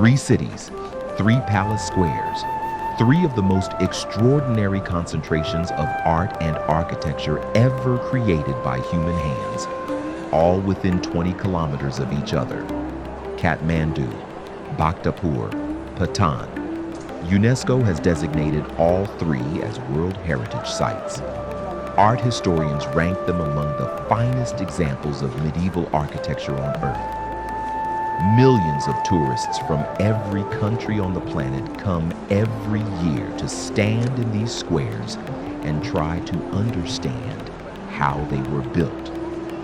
3 cities, 3 palace squares, 3 of the most extraordinary concentrations of art and architecture ever created by human hands, all within 20 kilometers of each other. Kathmandu, Bhaktapur, Patan. UNESCO has designated all 3 as World Heritage Sites. Art historians rank them among the finest examples of medieval architecture on Earth. Millions of tourists from every country on the planet come every year to stand in these squares and try to understand how they were built.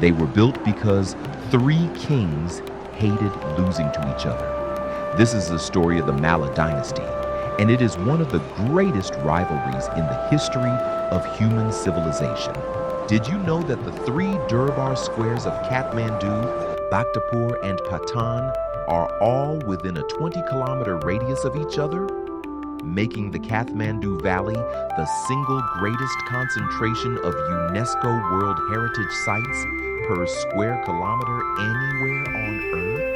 They were built because 3 kings hated losing to each other. This is the story of the Malla Dynasty, and it is one of the greatest rivalries in the history of human civilization. Did you know that the 3 Durbar squares of Kathmandu, Bhaktapur, and Patan are all within a 20-kilometer radius of each other, making the Kathmandu Valley the single greatest concentration of UNESCO World Heritage Sites per square kilometer anywhere on Earth?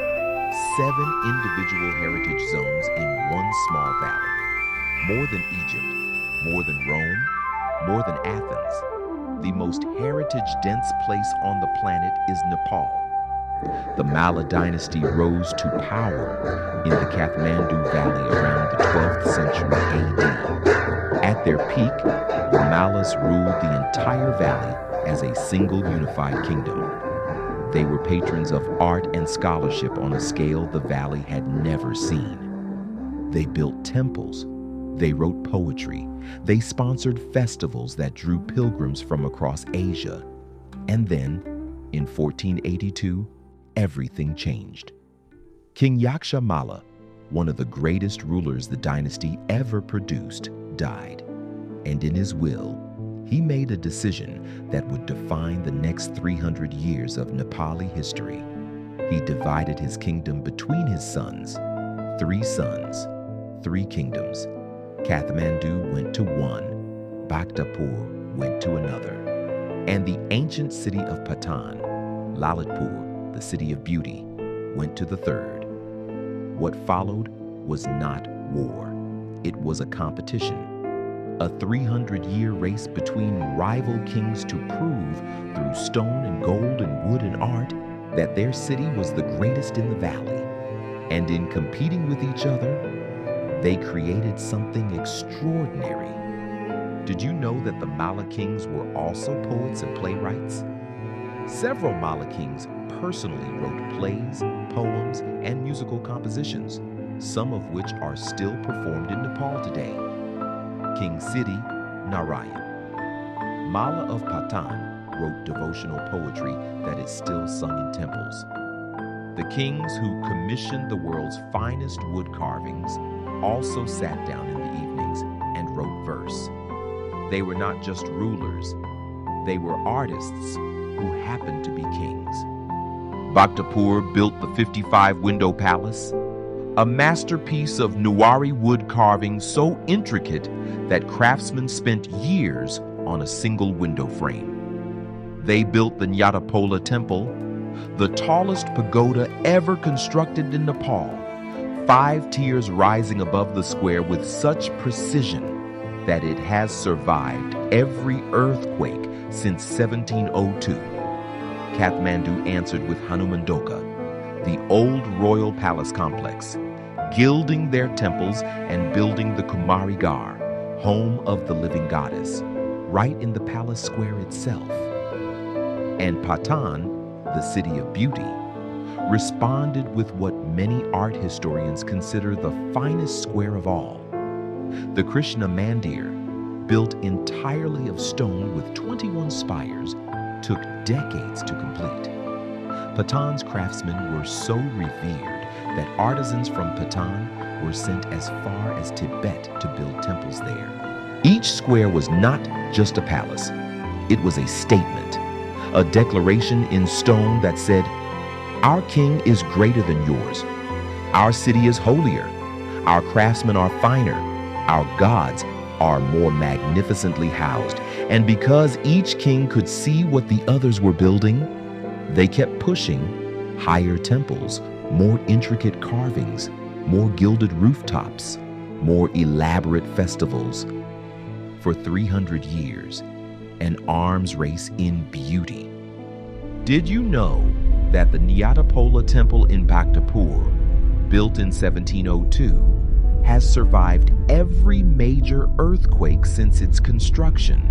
7 individual heritage zones in one small valley. More than Egypt, more than Rome, more than Athens. The most heritage-dense place on the planet is Nepal. The Malla dynasty rose to power in the Kathmandu Valley around the 12th century AD. At their peak, the Mallas ruled the entire valley as a single unified kingdom. They were patrons of art and scholarship on a scale the valley had never seen. They built temples. They wrote poetry. They sponsored festivals that drew pilgrims from across Asia. And then, in 1482, everything changed. King Yaksha Malla, one of the greatest rulers the dynasty ever produced, died. And in his will, he made a decision that would define the next 300 years of Nepali history. He divided his kingdom between his sons, 3 kingdoms. Kathmandu went to one, Bhaktapur went to another, and the ancient city of Patan, Lalitpur, the city of beauty, went to the third. What followed was not war. It was a competition. A 300-year race between rival kings to prove through stone and gold and wood and art that their city was the greatest in the valley. And in competing with each other, they created something extraordinary. Did you know that the Malla kings were also poets and playwrights? Several Malla kings personally wrote plays, poems, and musical compositions, some of which are still performed in Nepal today. King Siddhi Narayan. Malla of Patan wrote devotional poetry that is still sung in temples. The kings who commissioned the world's finest wood carvings also sat down in the evenings and wrote verse. They were not just rulers, they were artists who happened to be kings. Bhaktapur built the 55-window palace, a masterpiece of Newari wood carving so intricate that craftsmen spent years on a single window frame. They built the Nyatapola temple, the tallest pagoda ever constructed in Nepal, 5 tiers rising above the square with such precision that it has survived every earthquake since 1702. Kathmandu answered with Hanumandoka, the old royal palace complex, gilding their temples and building the Kumari Gar, home of the living goddess, right in the palace square itself. And Patan, the city of beauty, responded with what many art historians consider the finest square of all. The Krishna Mandir, built entirely of stone with 21 spires, took decades to complete. Patan's craftsmen were so revered that artisans from Patan were sent as far as Tibet to build temples there. Each square was not just a palace. It was a statement, a declaration in stone that said, "Our king is greater than yours. Our city is holier. Our craftsmen are finer. Our gods are more magnificently housed." And because each king could see what the others were building, they kept pushing higher temples, more intricate carvings, more gilded rooftops, more elaborate festivals. For 300 years, an arms race in beauty. Did you know that the Nyatapola temple in Bhaktapur, built in 1702, has survived every major earthquake since its construction,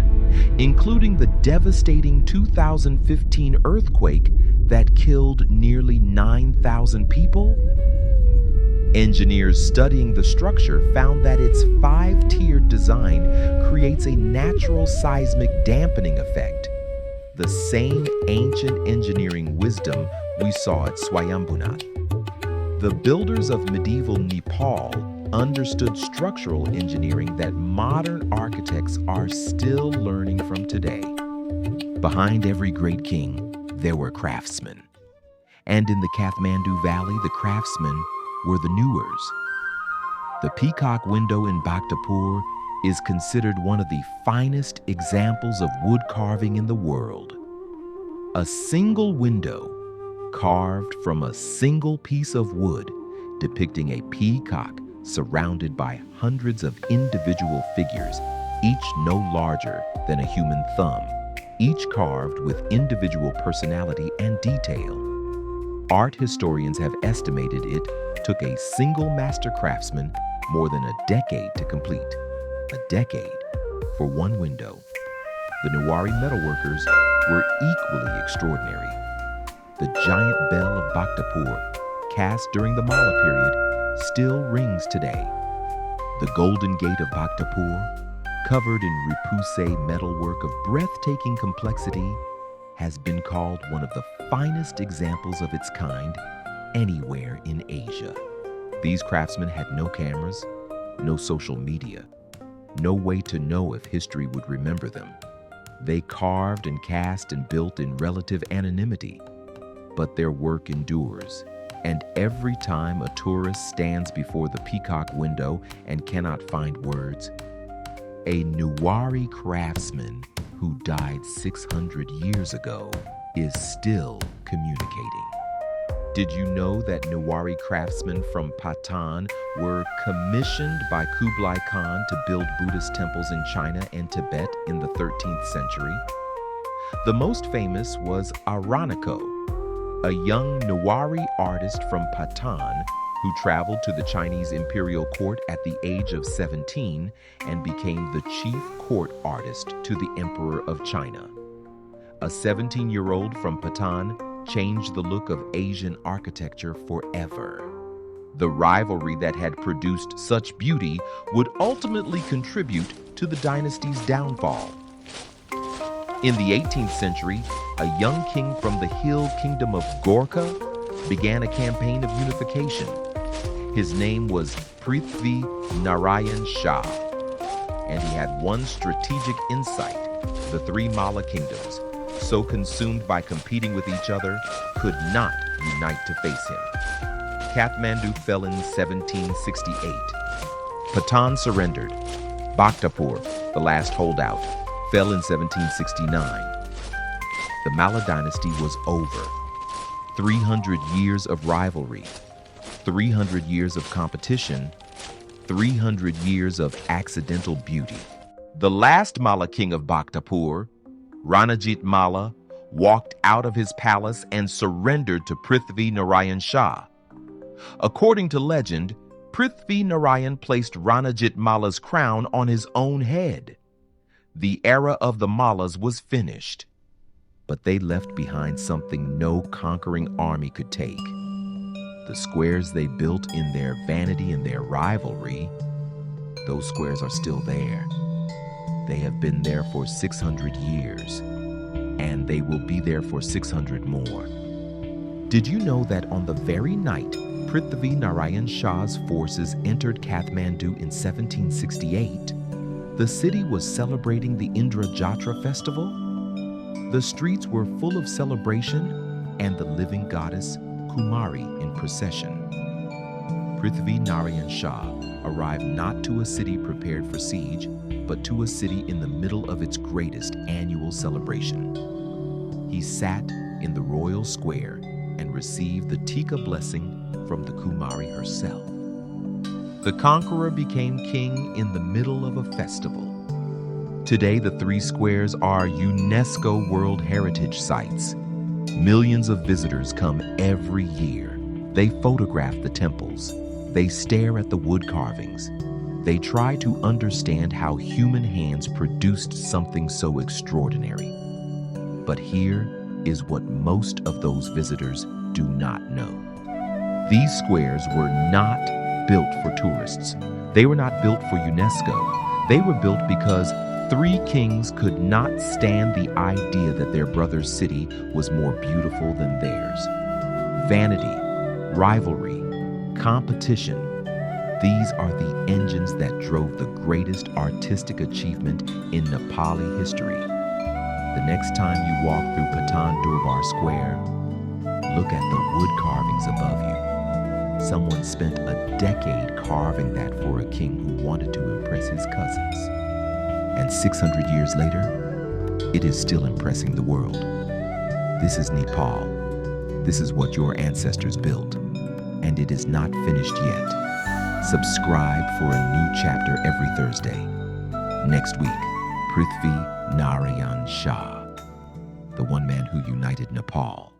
including the devastating 2015 earthquake that killed nearly 9,000 people? Engineers studying the structure found that its 5-tiered design creates a natural seismic dampening effect, the same ancient engineering wisdom we saw at Swayambhunath. The builders of medieval Nepal understood structural engineering that modern architects are still learning from today. Behind every great king, there were craftsmen. And in the Kathmandu Valley, the craftsmen were the Newars. The peacock window in Bhaktapur is considered one of the finest examples of wood carving in the world. A single window carved from a single piece of wood depicting a peacock surrounded by hundreds of individual figures, each no larger than a human thumb, each carved with individual personality and detail. Art historians have estimated it took a single master craftsman more than a decade to complete. A decade for one window. The Newari metalworkers were equally extraordinary. The giant bell of Bhaktapur, cast during the Malla period, still rings today. The Golden Gate of Bhaktapur, covered in repoussé metalwork of breathtaking complexity, has been called one of the finest examples of its kind anywhere in Asia. These craftsmen had no cameras, no social media, no way to know if history would remember them. They carved and cast and built in relative anonymity, but their work endures. And every time a tourist stands before the peacock window and cannot find words, a Newari craftsman who died 600 years ago is still communicating. Did you know that Newari craftsmen from Patan were commissioned by Kublai Khan to build Buddhist temples in China and Tibet in the 13th century? The most famous was Araniko, a young Newari artist from Patan who traveled to the Chinese imperial court at the age of 17 and became the chief court artist to the Emperor of China. A 17-year-old from Patan changed the look of Asian architecture forever. The rivalry that had produced such beauty would ultimately contribute to the dynasty's downfall. In the 18th century, a young king from the hill kingdom of Gorkha began a campaign of unification. His name was Prithvi Narayan Shah, and he had one strategic insight: the three Malla kingdoms, so consumed by competing with each other, could not unite to face him. Kathmandu fell in 1768. Patan surrendered. Bhaktapur, the last holdout, fell in 1769. The Malla dynasty was over. 300 years of rivalry, 300 years of competition, 300 years of accidental beauty. The last Malla king of Bhaktapur, Ranajit Malla, walked out of his palace and surrendered to Prithvi Narayan Shah. According to legend, Prithvi Narayan placed Ranajit Malla's crown on his own head. The era of the Mallas was finished, but they left behind something no conquering army could take. The squares they built in their vanity and their rivalry, those squares are still there. They have been there for 600 years, and they will be there for 600 more. Did you know that on the very night Prithvi Narayan Shah's forces entered Kathmandu in 1768, the city was celebrating the Indra Jatra festival? The streets were full of celebration and the living goddess Kumari in procession. Prithvi Narayan Shah arrived not to a city prepared for siege, but to a city in the middle of its greatest annual celebration. He sat in the royal square and received the Tika blessing from the Kumari herself. The conqueror became king in the middle of a festival. Today, the three squares are UNESCO World Heritage Sites. Millions of visitors come every year. They photograph the temples. They stare at the wood carvings. They try to understand how human hands produced something so extraordinary. But here is what most of those visitors do not know. These squares were not built for tourists. They were not built for UNESCO. They were built because three kings could not stand the idea that their brother's city was more beautiful than theirs. Vanity, rivalry, competition. These are the engines that drove the greatest artistic achievement in Nepali history. The next time you walk through Patan Square, look at the wood carvings above you. Someone spent a decade carving that for a king who wanted to impress his cousins. And 600 years later, it is still impressing the world. This is Nepal. This is what your ancestors built. And it is not finished yet. Subscribe for a new chapter every Thursday. Next week, Prithvi Narayan Shah, the one man who united Nepal.